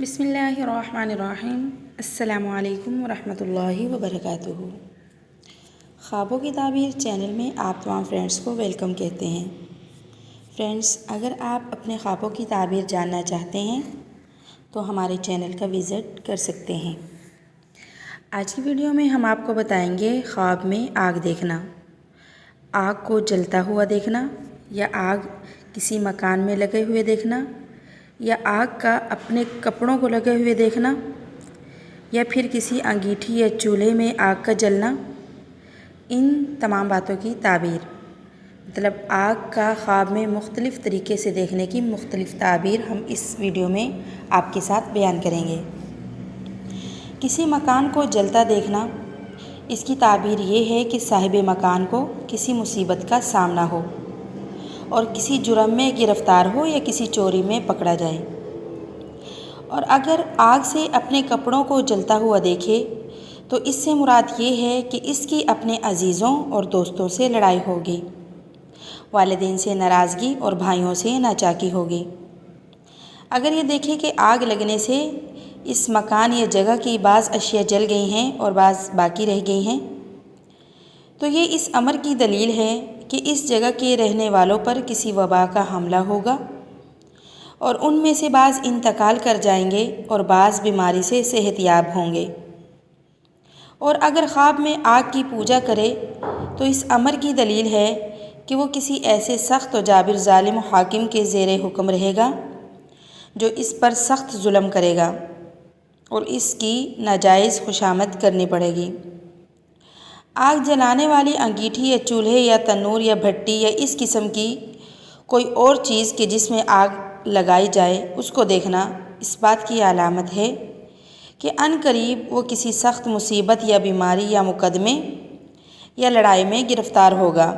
बिस्मिल्लाहिर्रहमानिर्रहीम। अस्सलामुअलैकुम वरहमतुल्लाहि वबरकातुहू। ख्वाबों की ताबीर चैनल में आप तमाम फ्रेंड्स को वेलकम कहते हैं। फ्रेंड्स, अगर आप अपने ख्वाबों की ताबीर जानना चाहते हैं तो हमारे चैनल का विज़िट कर सकते हैं। आज की वीडियो में हम आपको बताएंगे ख्वाब में आग देखना, आग को जलता हुआ देखना, या आग किसी मकान में लगे हुए देखना, या आग का अपने कपड़ों को लगे हुए देखना, या फिर किसी अंगीठी या चूल्हे में आग का जलना। इन तमाम बातों की ताबीर, मतलब आग का ख्वाब में मुख्तलिफ़ तरीके से देखने की मुख्तलिफ़ ताबीर हम इस वीडियो में आपके साथ बयान करेंगे। किसी मकान को जलता देखना, इसकी ताबीर ये है कि साहिब मकान को किसी मुसीबत का सामना हो और किसी जुर्म में गिरफ़्तार हो या किसी चोरी में पकड़ा जाए। और अगर आग से अपने कपड़ों को जलता हुआ देखे तो इससे मुराद ये है कि इसकी अपने अजीज़ों और दोस्तों से लड़ाई होगी, वालिदैन से नाराज़गी और भाइयों से नाचाकी होगी। अगर ये देखे कि आग लगने से इस मकान या जगह की बाज़ अशिया जल गई हैं और बाज़ बाकी रह गई हैं, तो ये इस अमर की दलील है कि इस जगह के रहने वालों पर किसी वबा का हमला होगा और उनमें से बाज़ इंतकाल कर जाएंगे और बाज़ बीमारी से सेहतयाब होंगे। और अगर ख्वाब में आग की पूजा करे तो इस अमर की दलील है कि वो किसी ऐसे सख्त और जाबिर ज़ालिम हाकिम के ज़ेरे हुक्म रहेगा जो इस पर सख्त जुल्म करेगा और इसकी नाजायज़ खुशामद करनी पड़ेगी। आग जलाने वाली अंगीठी या चूल्हे या तनूर या भट्टी या इस किस्म की कोई और चीज़ कि जिसमें आग लगाई जाए उसको देखना इस बात की अलामत है कि अनकरीब वो किसी सख्त मुसीबत या बीमारी या मुकदमे या लड़ाई में गिरफ़्तार होगा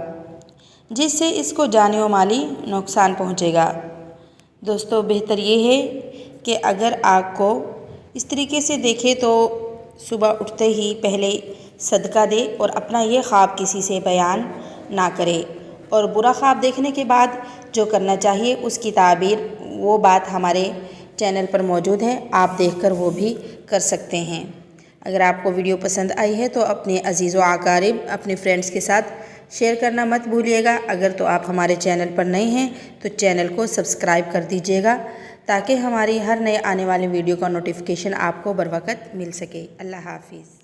जिससे इसको जानी व माली नुकसान पहुँचेगा। दोस्तों, बेहतर ये है कि अगर आग को इस तरीके से देखे तो सुबह उठते ही पहले सदका दे और अपना ये ख्वाब किसी से बयान ना करे। और बुरा ख्वाब देखने के बाद जो करना चाहिए उसकी ताबीर, वो बात हमारे चैनल पर मौजूद है, आप देखकर वो भी कर सकते हैं। अगर आपको वीडियो पसंद आई है तो अपने अजीज़ व अकारिब, अपने फ्रेंड्स के साथ शेयर करना मत भूलिएगा। अगर तो आप हमारे चैनल पर नए हैं तो चैनल को सब्सक्राइब कर दीजिएगा ताकि हमारी हर नए आने वाली वीडियो का नोटिफिकेशन आपको बर वक्त मिल सके। अल्लाह हाफिज़।